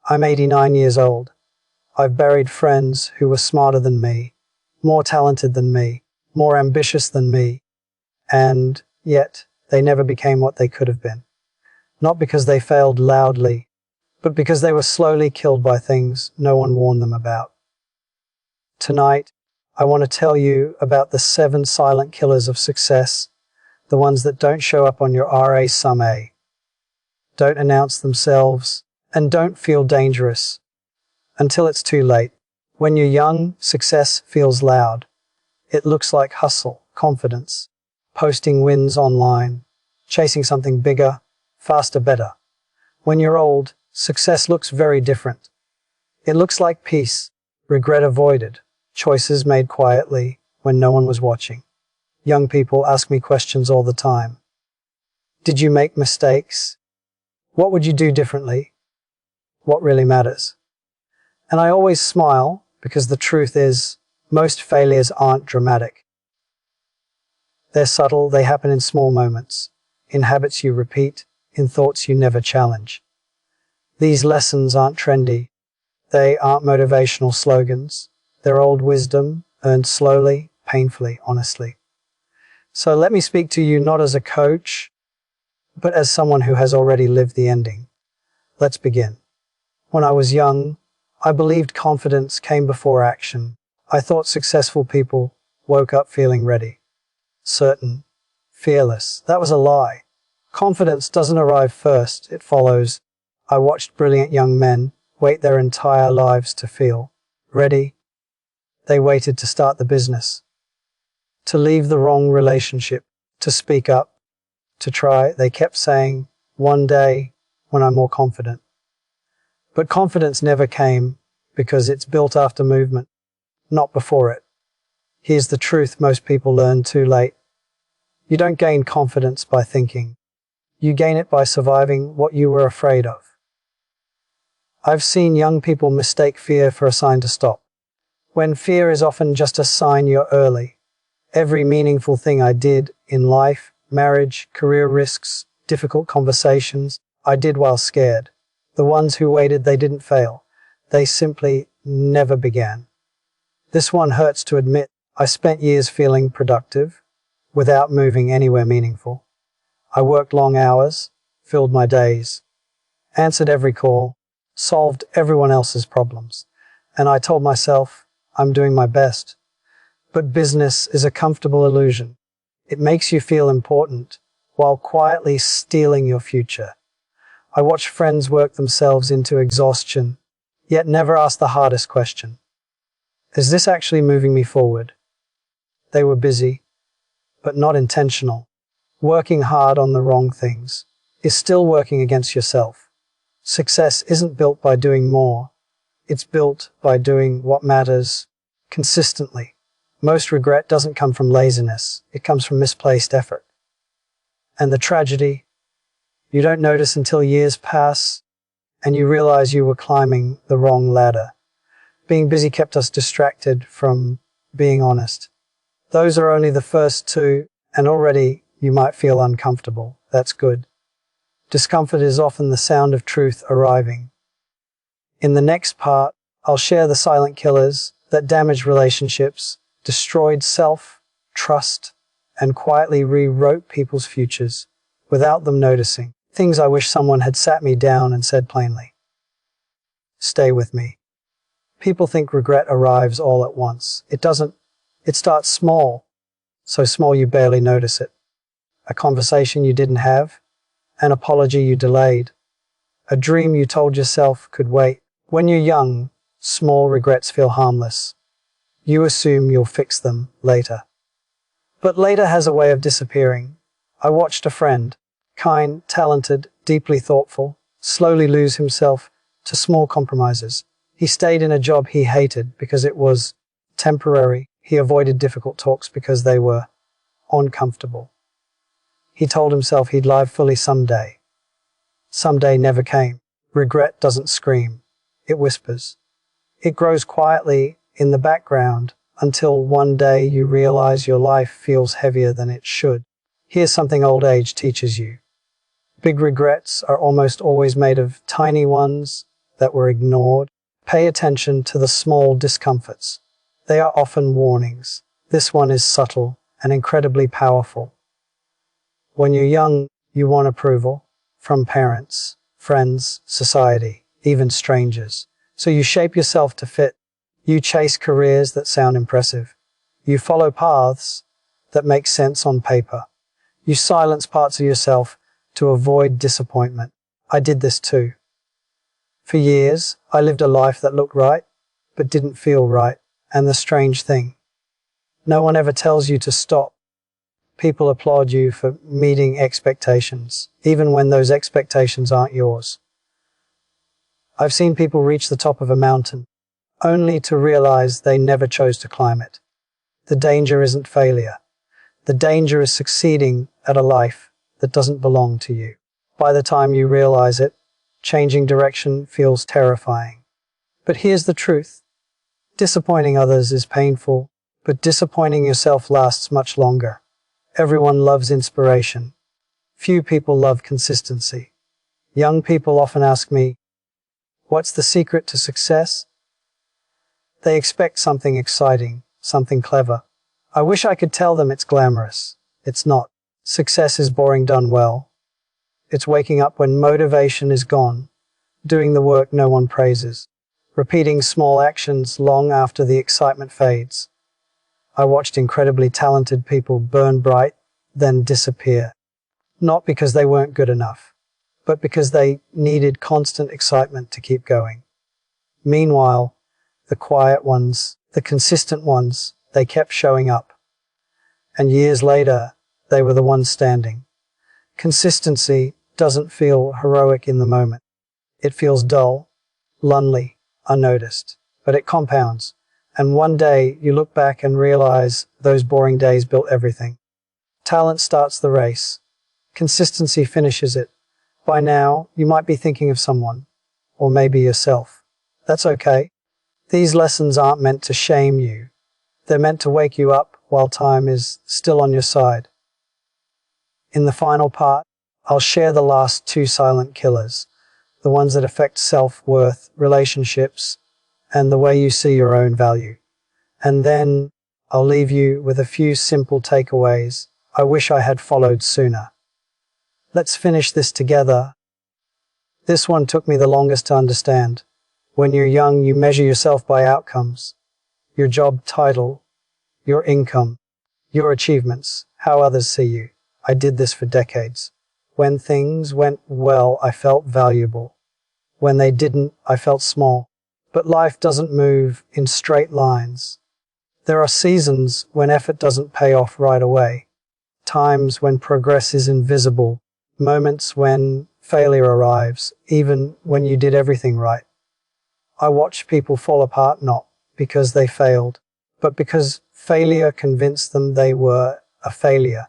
I'm 89 years old. I've buried friends who were smarter than me, more talented than me, more ambitious than me, and yet they never became what they could have been. Not because they failed loudly, but because they were slowly killed by things no one warned them about. Tonight, I want to tell you about the 7 silent killers of success, the ones that don't show up on your resume, don't announce themselves, and don't feel dangerous until it's too late. When you're young, success feels loud. It looks like hustle, confidence, posting wins online, chasing something bigger, faster, better. When you're old, success looks very different. It looks like peace, regret avoided, choices made quietly when no one was watching. Young people ask me questions all the time. Did you make mistakes? What would you do differently? What really matters? And I always smile because the truth is, most failures aren't dramatic. They're subtle, they happen in small moments, in habits you repeat, in thoughts you never challenge. These lessons aren't trendy. They aren't motivational slogans. They're old wisdom, earned slowly, painfully, honestly. So let me speak to you not as a coach, but as someone who has already lived the ending. Let's begin. When I was young, I believed confidence came before action. I thought successful people woke up feeling ready, certain, fearless. That was a lie. Confidence doesn't arrive first, it follows. I watched brilliant young men wait their entire lives to feel ready. They waited to start the business, to leave the wrong relationship, to speak up, to try. They kept saying, one day, when I'm more confident. But confidence never came because it's built after movement, not before it. Here's the truth most people learn too late. You don't gain confidence by thinking. You gain it by surviving what you were afraid of. I've seen young people mistake fear for a sign to stop, when fear is often just a sign you're early. Every meaningful thing I did in life, marriage, career risks, difficult conversations, I did while scared. The ones who waited, they didn't fail. They simply never began. This one hurts to admit. I spent years feeling productive without moving anywhere meaningful. I worked long hours, filled my days, answered every call, solved everyone else's problems. And I told myself, I'm doing my best. But business is a comfortable illusion. It makes you feel important while quietly stealing your future. I watched friends work themselves into exhaustion, yet never asked the hardest question. Is this actually moving me forward? They were busy, but not intentional. Working hard on the wrong things is still working against yourself. Success isn't built by doing more. It's built by doing what matters consistently. Most regret doesn't come from laziness. It comes from misplaced effort. And the tragedy, you don't notice until years pass and you realize you were climbing the wrong ladder. Being busy kept us distracted from being honest. Those are only the first 2, and already you might feel uncomfortable. That's good. Discomfort is often the sound of truth arriving. In the next part, I'll share the silent killers that damaged relationships, destroyed self-trust, and quietly rewrote people's futures without them noticing. Things I wish someone had sat me down and said plainly. Stay with me. People think regret arrives all at once. It doesn't. It starts small, so small you barely notice it. A conversation you didn't have, an apology you delayed, a dream you told yourself could wait. When you're young, small regrets feel harmless. You assume you'll fix them later. But later has a way of disappearing. I watched a friend, kind, talented, deeply thoughtful, slowly lose himself to small compromises. He stayed in a job he hated because it was temporary. He avoided difficult talks because they were uncomfortable. He told himself he'd live fully someday. Someday never came. Regret doesn't scream. It whispers. It grows quietly in the background until one day you realize your life feels heavier than it should. Here's something old age teaches you. Big regrets are almost always made of tiny ones that were ignored. Pay attention to the small discomforts. They are often warnings. This one is subtle and incredibly powerful. When you're young, you want approval from parents, friends, society, even strangers. So you shape yourself to fit. You chase careers that sound impressive. You follow paths that make sense on paper. You silence parts of yourself to avoid disappointment. I did this too. For years, I lived a life that looked right, but didn't feel right. And the strange thing, no one ever tells you to stop. People applaud you for meeting expectations, even when those expectations aren't yours. I've seen people reach the top of a mountain, only to realize they never chose to climb it. The danger isn't failure. The danger is succeeding at a life that doesn't belong to you. By the time you realize it, changing direction feels terrifying. But here's the truth. Disappointing others is painful, but disappointing yourself lasts much longer. Everyone loves inspiration. Few people love consistency. Young people often ask me, what's the secret to success? They expect something exciting, something clever. I wish I could tell them it's glamorous. It's not. Success is boring done well. It's waking up when motivation is gone, doing the work no one praises, repeating small actions long after the excitement fades. I watched incredibly talented people burn bright, then disappear. Not because they weren't good enough, but because they needed constant excitement to keep going. Meanwhile, the quiet ones, the consistent ones, they kept showing up. And years later, they were the ones standing. Consistency doesn't feel heroic in the moment. It feels dull, lonely, unnoticed, but it compounds. And one day you look back and realize those boring days built everything. Talent starts the race. Consistency finishes it. By now, you might be thinking of someone, or maybe yourself. That's okay. These lessons aren't meant to shame you. They're meant to wake you up while time is still on your side. In the final part, I'll share the last two silent killers, the ones that affect self-worth, relationships, and the way you see your own value. And then I'll leave you with a few simple takeaways I wish I had followed sooner. Let's finish this together. This one took me the longest to understand. When you're young, you measure yourself by outcomes. Your job title, your income, your achievements, how others see you. I did this for decades. When things went well, I felt valuable. When they didn't, I felt small. But life doesn't move in straight lines. There are seasons when effort doesn't pay off right away. Times when progress is invisible. Moments when failure arrives, even when you did everything right. I watched people fall apart not because they failed, but because failure convinced them they were a failure.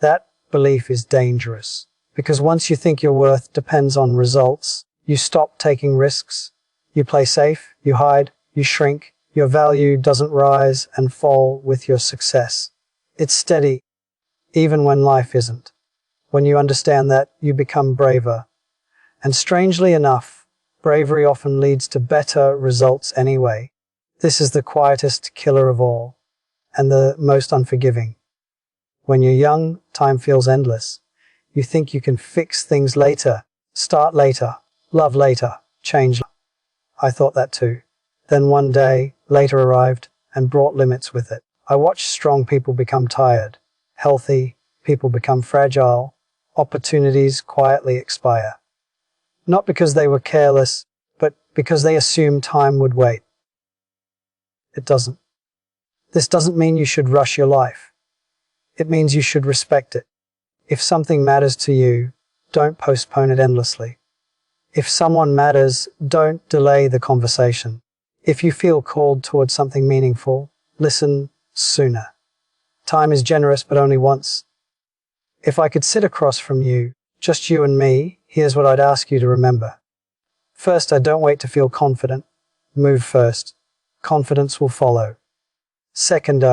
That belief is dangerous, because once you think your worth depends on results, you stop taking risks. You play safe, you hide, you shrink. Your value doesn't rise and fall with your success. It's steady, even when life isn't. When you understand that, you become braver. And strangely enough, bravery often leads to better results anyway. This is the quietest killer of all, and the most unforgiving. When you're young, time feels endless. You think you can fix things later, start later, love later, change later. I thought that too. Then one day, later arrived and brought limits with it. I watched strong people become tired, healthy people become fragile, opportunities quietly expire. Not because they were careless, but because they assumed time would wait. It doesn't. This doesn't mean you should rush your life. It means you should respect it. If something matters to you, don't postpone it endlessly. If someone matters, don't delay the conversation. If you feel called towards something meaningful, listen sooner. Time is generous, but only once. If I could sit across from you, just you and me, here's what I'd ask you to remember. First, don't wait to feel confident. Move first. Confidence will follow. Second,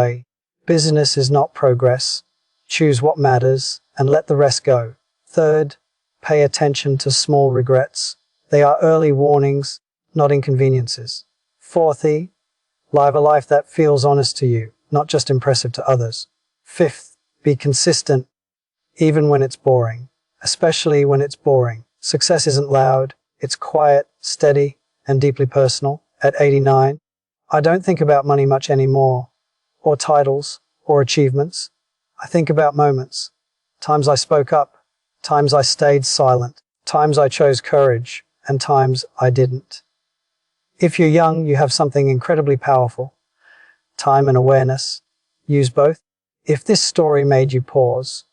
business is not progress. Choose what matters and let the rest go. Third, pay attention to small regrets. They are early warnings, not inconveniences. 4th, live a life that feels honest to you, not just impressive to others. 5th, be consistent, even when it's boring, especially when it's boring. Success isn't loud, it's quiet, steady, and deeply personal. At 89, I don't think about money much anymore, or titles, or achievements. I think about moments. Times I spoke up, times I stayed silent, times I chose courage, and times I didn't. If you're young, you have something incredibly powerful. Time and awareness. Use both. If this story made you pause,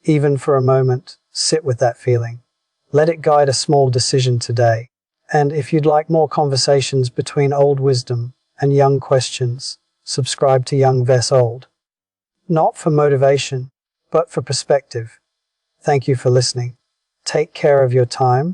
even for a moment, sit with that feeling. Let it guide a small decision today. And if you'd like more conversations between old wisdom and young questions, subscribe to Young vs Old. Not for motivation, but for perspective. Thank you for listening. Take care of your time,